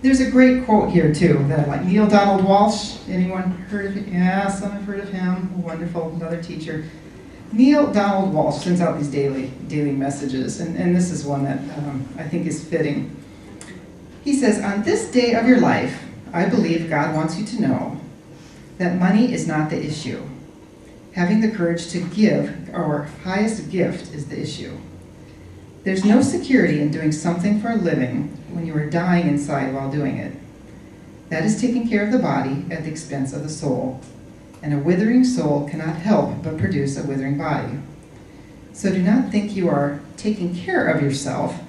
There's a great quote here too that I like. Neil Donald Walsh. Anyone heard of him? Yeah, some have heard of him. Wonderful, another teacher. Neil Donald Walsh sends out these daily messages, and this is one that I think is fitting. He says, "On this day of your life, I believe God wants you to know that money is not the issue. Having the courage to give, our highest gift, is the issue. There's no security in doing something for a living when you are dying inside while doing it. That is taking care of the body at the expense of the soul. And a withering soul cannot help but produce a withering body. So do not think you are taking care of yourself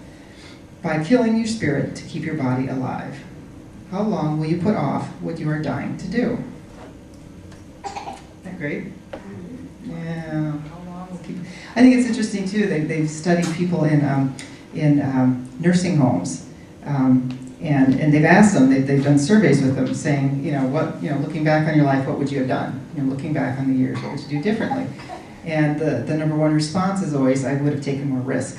by killing your spirit to keep your body alive. How long will you put off what you are dying to do?" Isn't that great? Yeah. How long will keep? I think it's interesting too. They've studied people in nursing homes, and they've asked them. They've done surveys with them, saying, looking back on your life, what would you have done? Looking back on the years, what would you do differently? And the number one response is always, I would have taken more risk,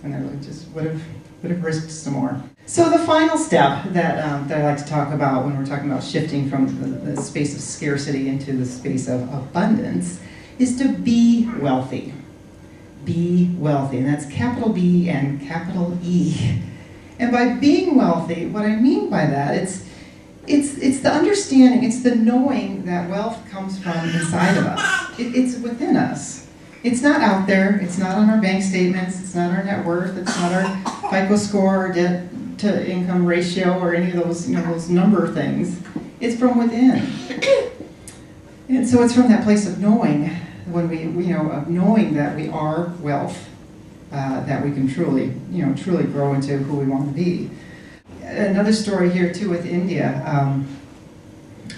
and I just would have risked some more. So the final step that I like to talk about when we're talking about shifting from the space of scarcity into the space of abundance is to be wealthy. Be wealthy, and that's capital B and capital E. And by being wealthy, what I mean by that, it's the understanding, it's the knowing that wealth comes from inside of us. It's within us. It's not out there. It's not on our bank statements. It's not our net worth. It's not our FICO score or debt to income ratio or any of those, those number things. It's from within. And so it's from that place of knowing, of knowing that we are wealth, that we can truly grow into who we want to be. Another story here too with India,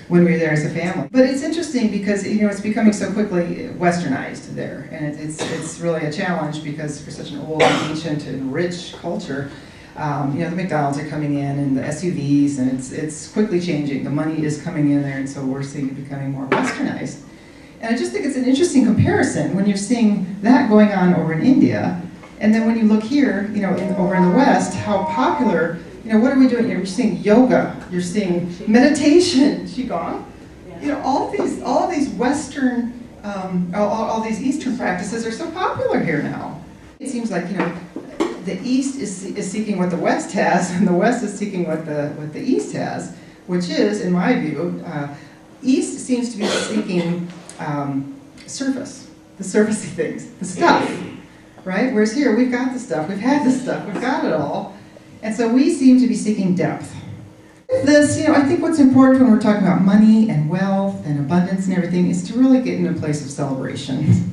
when we were there as a family. But it's interesting because it's becoming so quickly westernized there, and it's really a challenge because for such an old and ancient and rich culture, the McDonald's are coming in and the SUVs, and it's quickly changing. The money is coming in there, and so we're seeing it becoming more westernized. And I just think it's an interesting comparison when you're seeing that going on over in India, and then when you look here, over in the West, how popular. What are we doing here? You're seeing yoga. You're seeing meditation. Is she gone? All these Western, all these Eastern practices are so popular here now. It seems like the East is seeking what the West has, and the West is seeking what the East has, which is, in my view, East seems to be seeking surface, the surfacey things, the stuff, right? Whereas here we've got the stuff, we've had the stuff, we've got it all. And so we seem to be seeking depth. This, I think what's important when we're talking about money and wealth and abundance and everything is to really get in a place of celebration.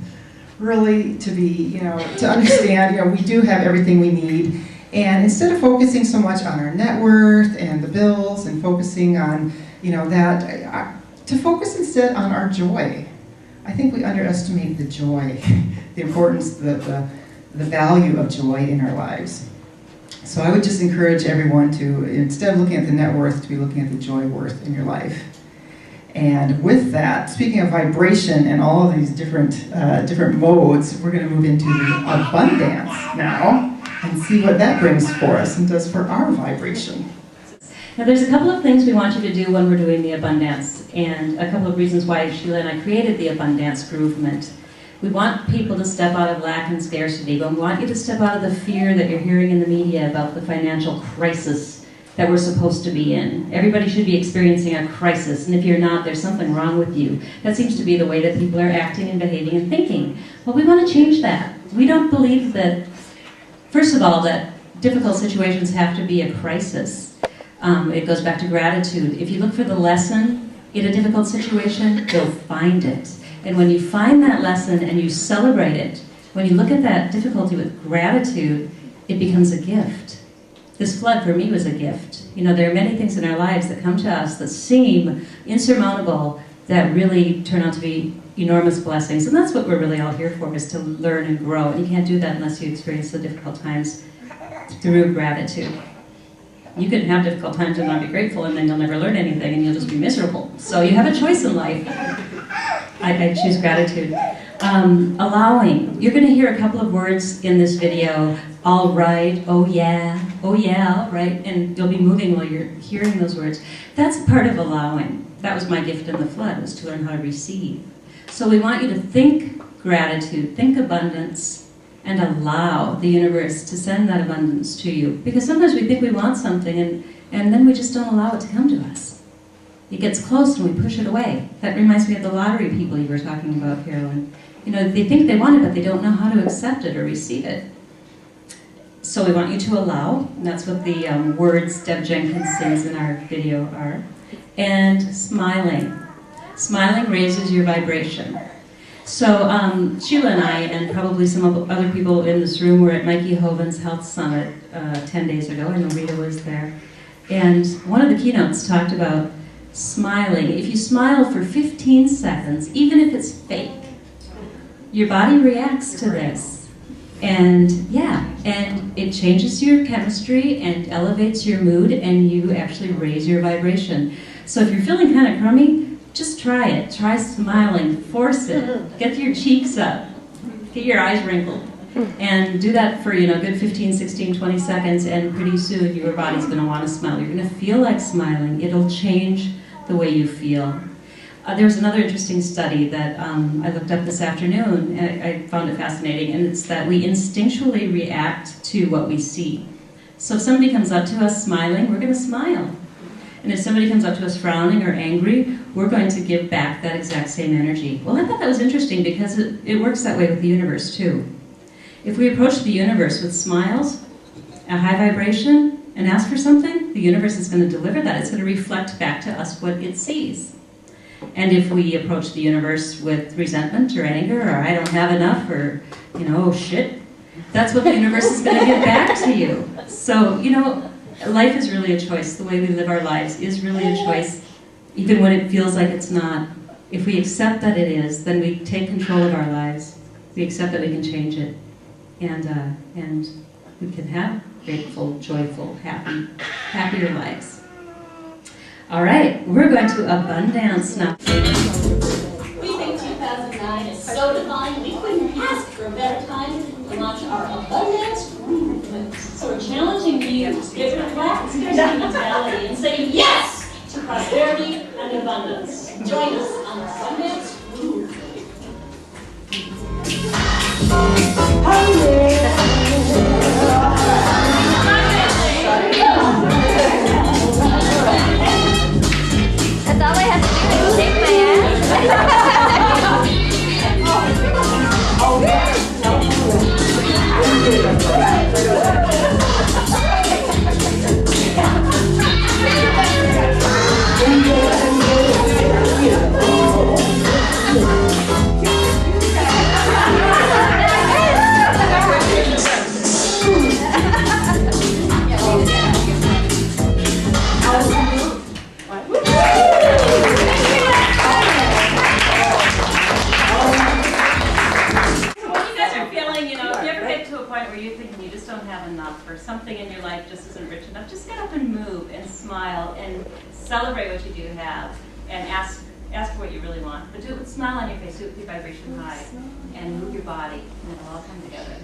Really to be, to understand, we do have everything we need. And instead of focusing so much on our net worth and the bills and focusing on, that, to focus instead on our joy. I think we underestimate the joy, the importance, the value of joy in our lives. So I would just encourage everyone to, instead of looking at the net worth, to be looking at the joy worth in your life. And with that, speaking of vibration and all of these different modes, we're going to move into the abundance now and see what that brings for us and does for our vibration. Now there's a couple of things we want you to do when we're doing the abundance, and a couple of reasons why Sheila and I created the abundance movement. We want people to step out of lack and scarcity, but we want you to step out of the fear that you're hearing in the media about the financial crisis that we're supposed to be in. Everybody should be experiencing a crisis, and if you're not, there's something wrong with you. That seems to be the way that people are acting and behaving and thinking. Well, we want to change that. We don't believe that, first of all, that difficult situations have to be a crisis. It goes back to gratitude. If you look for the lesson in a difficult situation, you'll find it. And when you find that lesson and you celebrate it, when you look at that difficulty with gratitude, it becomes a gift. This flood for me was a gift. There are many things in our lives that come to us that seem insurmountable that really turn out to be enormous blessings. And that's what we're really all here for, is to learn and grow. And you can't do that unless you experience the difficult times through gratitude. You can have difficult times and not be grateful, and then you'll never learn anything and you'll just be miserable. So you have a choice in life. I choose gratitude. Allowing. You're going to hear a couple of words in this video. All right, oh yeah, right? And you'll be moving while you're hearing those words. That's part of allowing. That was my gift in the flood, was to learn how to receive. So we want you to think gratitude, think abundance, and allow the universe to send that abundance to you. Because sometimes we think we want something and then we just don't allow it to come to us. It gets close and we push it away. That reminds me of the lottery people you were talking about, Carolyn. You know, they think they want it, but they don't know how to accept it or receive it. So we want you to allow, and that's what the words Deb Jenkins sings in our video are. And smiling. Smiling raises your vibration. So Sheila and I, and probably some other people in this room, were at Mikey Hoven's Health Summit 10 days ago. I know Rita was there. And one of the keynotes talked about smiling. If you smile for 15 seconds, even if it's fake, your body reacts to this. And yeah, and it changes your chemistry and elevates your mood, and you actually raise your vibration. So if you're feeling kind of crummy, just try it. Try smiling, force it. Get your cheeks up, get your eyes wrinkled. And do that for, you know, a good 15, 16, 20 seconds, and pretty soon your body's going to want to smile. You're going to feel like smiling. It'll change the way you feel. There's another interesting study that I looked up this afternoon, and I found it fascinating, and it's that we instinctually react to what we see. So if somebody comes up to us smiling, we're going to smile. And if somebody comes up to us frowning or angry, we're going to give back that exact same energy. Well, I thought that was interesting because it works that way with the universe too. If we approach the universe with smiles, a high vibration, and ask for something, the universe is going to deliver that. It's going to reflect back to us what it sees. And if we approach the universe with resentment or anger, or I don't have enough, or, you know, oh shit, that's what the universe is going to give back to you. So, you know, life is really a choice. The way we live our lives is really a choice, even when it feels like it's not. If we accept that it is, then we take control of our lives. We accept that we can change it. And we can have grateful, joyful, happier lives. All right, we're going to Abundance now. We think 2009 is so divine, we couldn't ask for a better time to launch our Abundance movement. So we're challenging you to get rid of lack, scarcity, mentality, and say yes to prosperity and abundance. Join us on Abundance Movement. That's all I have to do is shake my or something in your life just isn't rich enough, just get up and move and smile and celebrate what you do have and ask for what you really want. But do it with a smile on your face, do it with your vibration high, and move your body, and it'll all come together.